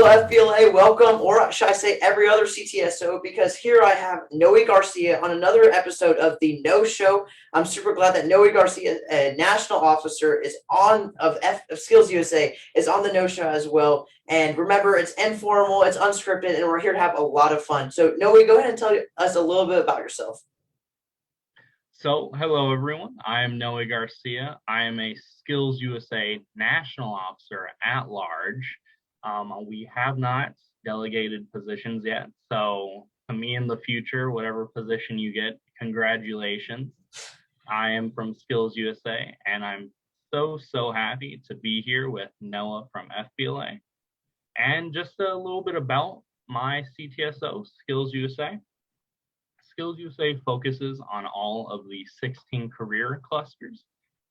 Hello, FBLA, welcome, or should I say every other CTSO, because here I have Noe Garcia on another episode of the No Show. I'm super glad that Noe Garcia, a national officer, is of Skills USA, is on the No Show as well. And remember, it's informal, it's unscripted, and we're here to have a lot of fun. So Noe, go ahead and tell us a little bit about yourself. So, hello everyone. I am Noe Garcia. I am a Skills USA National Officer at large. We have not delegated positions yet. So, to me in the future, whatever position you get, congratulations. I am from Skills USA, and I'm so happy to be here with Noah from FBLA. And just a little bit about my CTSO, Skills USA. Skills USA focuses on all of the 16 career clusters,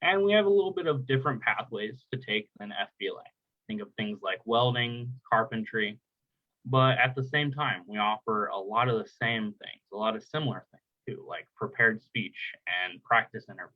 and we have a little bit of different pathways to take than FBLA. Think of things like welding, carpentry, but at the same time, we offer a lot of the same things, a lot of similar things too, like prepared speech and practice interviews.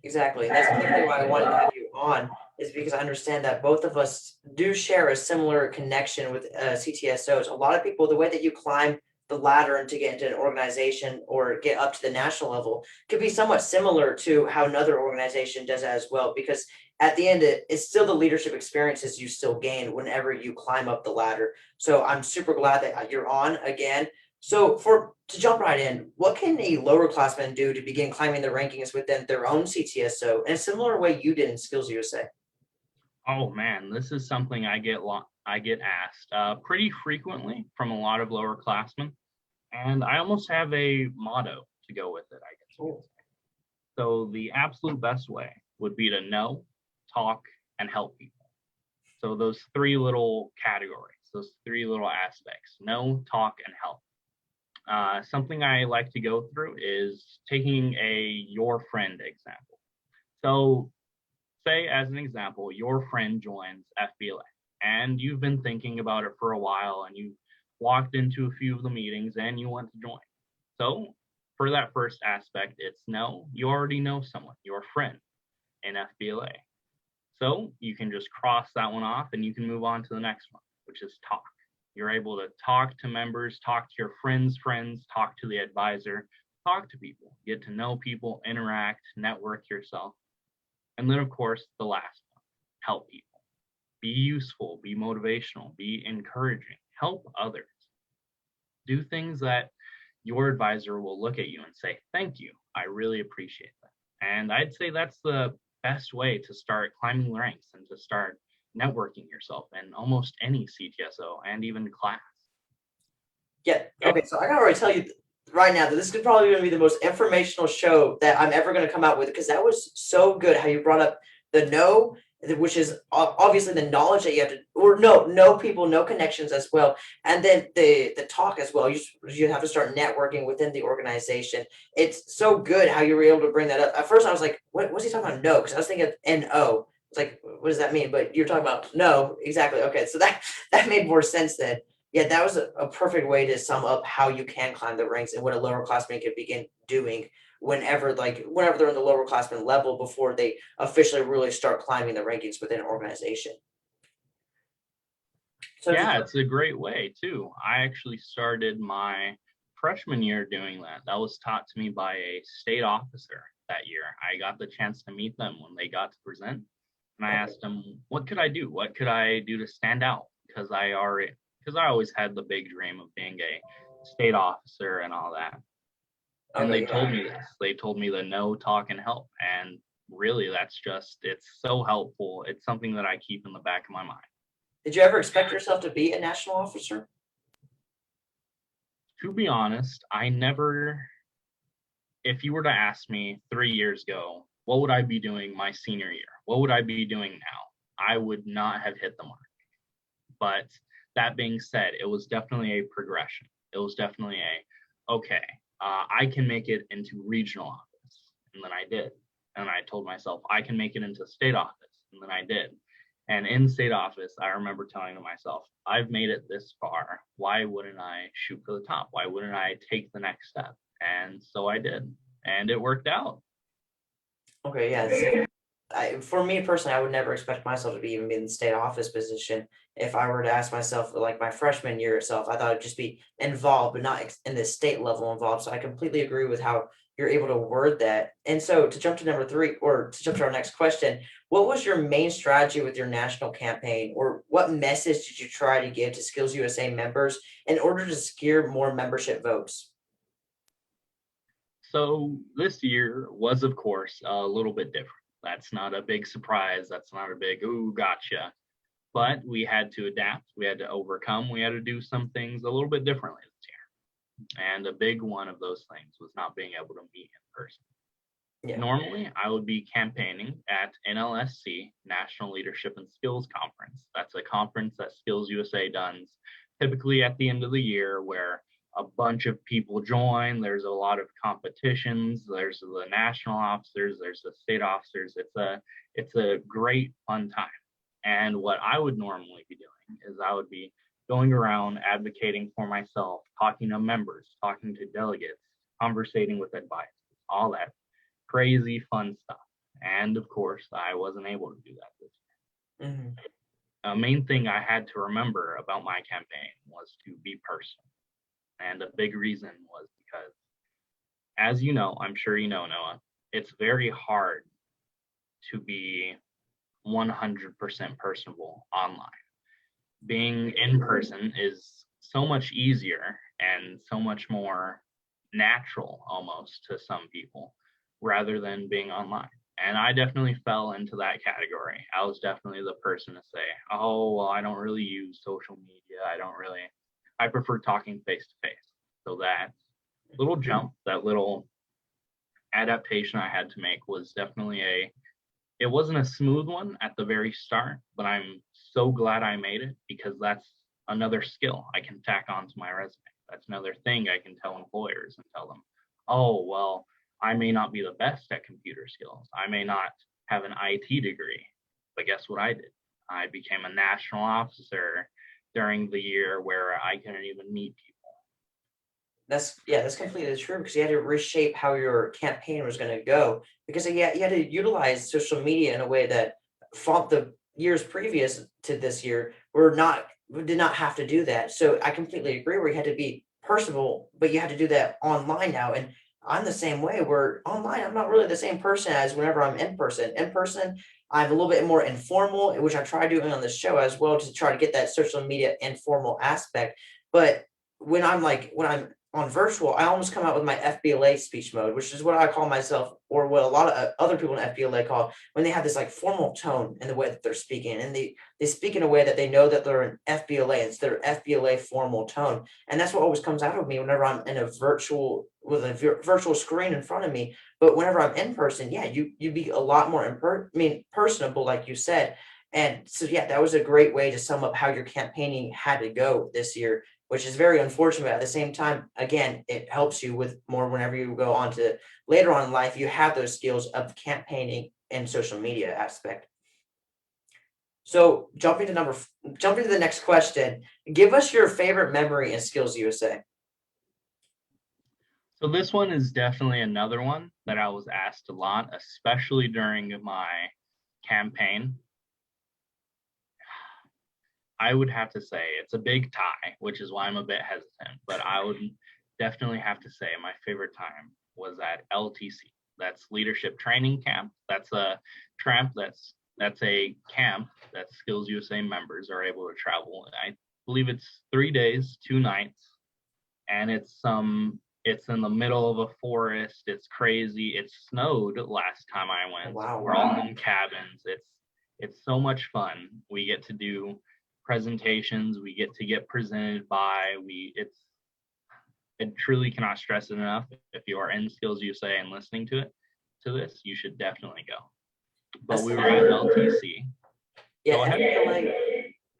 Exactly. That's exactly why I wanted to have you on, is because I understand that both of us do share a similar connection with CTSOs. A lot of people, the way that you climb the ladder and to get into an organization or get up to the national level could be somewhat similar to how another organization does that as well, because at the end, it's still the leadership experiences you still gain whenever you climb up the ladder. So I'm super glad that you're on again. So to jump right in, what can a lower classman do to begin climbing the rankings within their own CTSO in a similar way you did in Skills USA? Oh man, this is something I get asked pretty frequently from a lot of lower classmen, and I almost have a motto to go with it, I guess you could say. So the absolute best way would be to know, talk, and help people. So those three little categories, those three little aspects: know, talk, and help. Something I like to go through is taking a your friend example. So say, as an example, your friend joins FBLA and you've been thinking about it for a while and you walked into a few of the meetings and you want to join. So for that first aspect, it's no, you already know someone, your friend in FBLA. So you can just cross that one off and you can move on to the next one, which is talk. You're able to talk to members, talk to your friends' friends, talk to the advisor, talk to people, get to know people, interact, network yourself. And then, of course, the last one, help people. Be useful, be motivational, be encouraging, help others. Do things that your advisor will look at you and say, thank you, I really appreciate that. And I'd say that's the best way to start climbing the ranks and to start networking yourself in almost any CTSO and even class. Yeah. Yeah. Okay. So I can already tell you right now that this is probably going to be the most informational show that I'm ever going to come out with, because that was so good how you brought up the know, which is obviously the knowledge that you have to, or know people, know connections as well, and then the talk as well. You have to start networking within the organization. It's so good how you were able to bring that up. At first, I was like, "What was he talking about?" No, because I was thinking of NO. It's like, what does that mean? But you're talking about no, exactly. Okay, so that made more sense then. Yeah, that was a perfect way to sum up how you can climb the ranks and what a lower classman can begin doing whenever they're in the lower classman level before they officially really start climbing the rankings within an organization. So Yeah, it's a great way too. I actually started my freshman year doing that. That was taught to me by a state officer that year. I got the chance to meet them when they got to present. And I asked them, what could I do? What could I do to stand out? Because I always had the big dream of being a state officer and all that. And they told me this. They told me the no, talk, and help. And really, it's so helpful. It's something that I keep in the back of my mind. Did you ever expect yourself to be a national officer? To be honest, I never, if you were to ask me 3 years ago, what would I be doing my senior year? What would I be doing now? I would not have hit the mark. But that being said, it was definitely a progression. It was definitely okay, I can make it into regional office. And then I did. And I told myself, I can make it into state office. And then I did. And in state office, I remember telling to myself, I've made it this far. Why wouldn't I shoot for the top? Why wouldn't I take the next step? And so I did. And it worked out. Okay, yeah. for me personally, I would never expect myself to be even be in the state office position. If I were to ask myself, like my freshman year itself, I thought I'd just be involved, but not in the state level involved. So I completely agree with how you're able to word that. And so to jump to number three, or to jump to our next question, what was your main strategy with your national campaign, or what message did you try to give to Skills USA members in order to secure more membership votes? So this year was, of course, a little bit different. That's not a big surprise. That's not a big, ooh, gotcha. But we had to adapt. We had to overcome. We had to do some things a little bit differently this year. And a big one of those things was not being able to meet in person. Yeah. Normally, I would be campaigning at NLSC, National Leadership and Skills Conference. That's a conference that Skills USA does typically at the end of the year where a bunch of people join. There's a lot of competitions. There's the national officers, there's the state officers. It's a great fun time. And what I would normally be doing is I would be going around advocating for myself, talking to members, talking to delegates, conversating with advisors, all that crazy fun stuff. And of course, I wasn't able to do that this year. Hmm. A main thing I had to remember about my campaign was to be personal. And a big reason was because, as you know, I'm sure you know, Noah, it's very hard to be 100% personable online. Being in person is so much easier and so much more natural almost to some people rather than being online. And I definitely fell into that category. I was definitely the person to say, oh, well, I don't really use social media. I prefer talking face to face. So that little jump, that little adaptation I had to make was definitely it wasn't a smooth one at the very start, but I'm so glad I made it because that's another skill I can tack onto my resume. That's another thing I can tell employers and tell them, oh, well, I may not be the best at computer skills. I may not have an IT degree, but guess what I did? I became a national officer during the year where I couldn't even meet people. That's completely true because you had to reshape how your campaign was going to go because you had to utilize social media in a way that from the years previous to this year we did not have to do that. So I completely agree where you had to be personable, but you had to do that online now. And I'm the same way where online I'm not really the same person as whenever I'm in person. In person, I'm a little bit more informal, which I try doing on the show as well to try to get that social media informal aspect. But when I'm on virtual, I almost come out with my FBLA speech mode, which is what I call myself, or what a lot of other people in FBLA call when they have this like formal tone in the way that they're speaking, and they speak in a way that they know that they're in FBLA. It's their FBLA formal tone, and that's what always comes out of me whenever I'm in a virtual with a virtual screen in front of me. But whenever I'm in person, yeah, you be a lot more personable, like you said. And so, yeah, that was a great way to sum up how your campaigning had to go this year, which is very unfortunate. But at the same time, again, it helps you with more whenever you go on to later on in life, you have those skills of campaigning and social media aspect. So jumping to the next question, give us your favorite memory in Skills USA. So this one is definitely another one that I was asked a lot, especially during my campaign. I would have to say it's a big tie, which is why I'm a bit hesitant, but I would definitely have to say my favorite time was at LTC. That's Leadership Training Camp. That's a that's a camp that Skills USA members are able to travel. I believe it's 3 days, 2 nights, and it's in the middle of a forest. It's crazy. It snowed last time I went. Wow. We're all in cabins. It's so much fun. We get to do presentations. We get to get presented by. I truly cannot stress it enough. If you are in Skills USA and listening to this, you should definitely go. But we were at LTC. Yeah, Go ahead. FBLA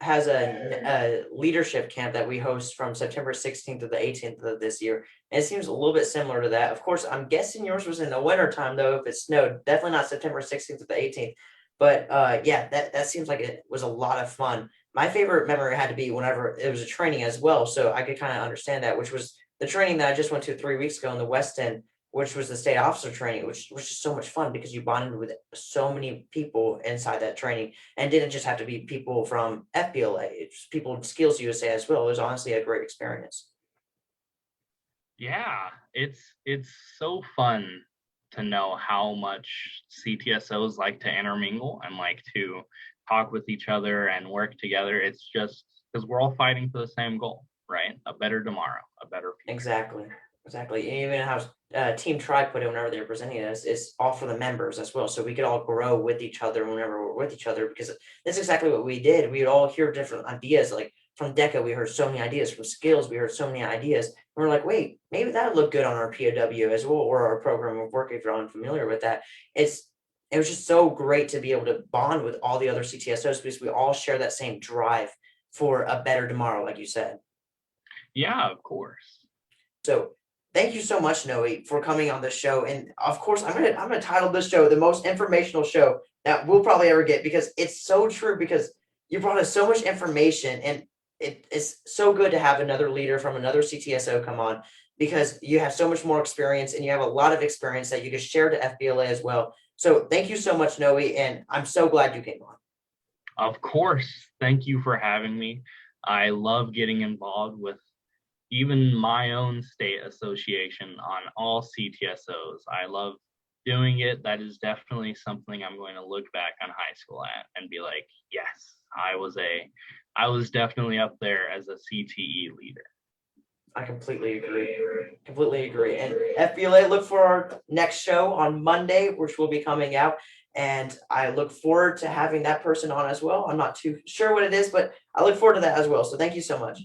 has a leadership camp that we host from September 16th to the 18th of this year. And it seems a little bit similar to that. Of course, I'm guessing yours was in the winter time though, if it snowed. Definitely not September 16th to the 18th. But yeah, that seems like it was a lot of fun. My favorite memory had to be whenever it was a training as well. So I could kind of understand that, which was the training that I just went to 3 weeks ago in the West End. which was the state officer training, which was just so much fun because you bonded with so many people inside that training, and didn't just have to be people from FBLA. It's people in Skills USA as well. It was honestly a great experience. Yeah, it's so fun to know how much CTSOs like to intermingle and like to talk with each other and work together. It's just because we're all fighting for the same goal, right? A better tomorrow, a better future. Exactly. Exactly. And even how Team Tribe put it whenever they were presenting us, it's all for the members as well. So we could all grow with each other whenever we're with each other, because that's exactly what we did. We would all hear different ideas. Like from DECA, we heard so many ideas. From Skills, we heard so many ideas. And we're like, wait, maybe that would look good on our POW as well, or our program of work if you're unfamiliar with that. It was just so great to be able to bond with all the other CTSOs because we all share that same drive for a better tomorrow, like you said. Yeah, of course. So thank you so much, Noe, for coming on this show. And of course, I'm gonna title this show the most informational show that we'll probably ever get, because it's so true, because you brought us so much information, and it is so good to have another leader from another CTSO come on, because you have so much more experience and you have a lot of experience that you can share to FBLA as well. So thank you so much, Noe, and I'm so glad you came on. Of course. Thank you for having me. I love getting involved with even my own state association on all CTSOs. I love doing it. That is definitely something I'm going to look back on high school at and be like, yes, I was definitely up there as a CTE leader. I completely agree. Completely agree. And FBLA, look for our next show on Monday, which will be coming out. And I look forward to having that person on as well. I'm not too sure what it is, but I look forward to that as well. So thank you so much.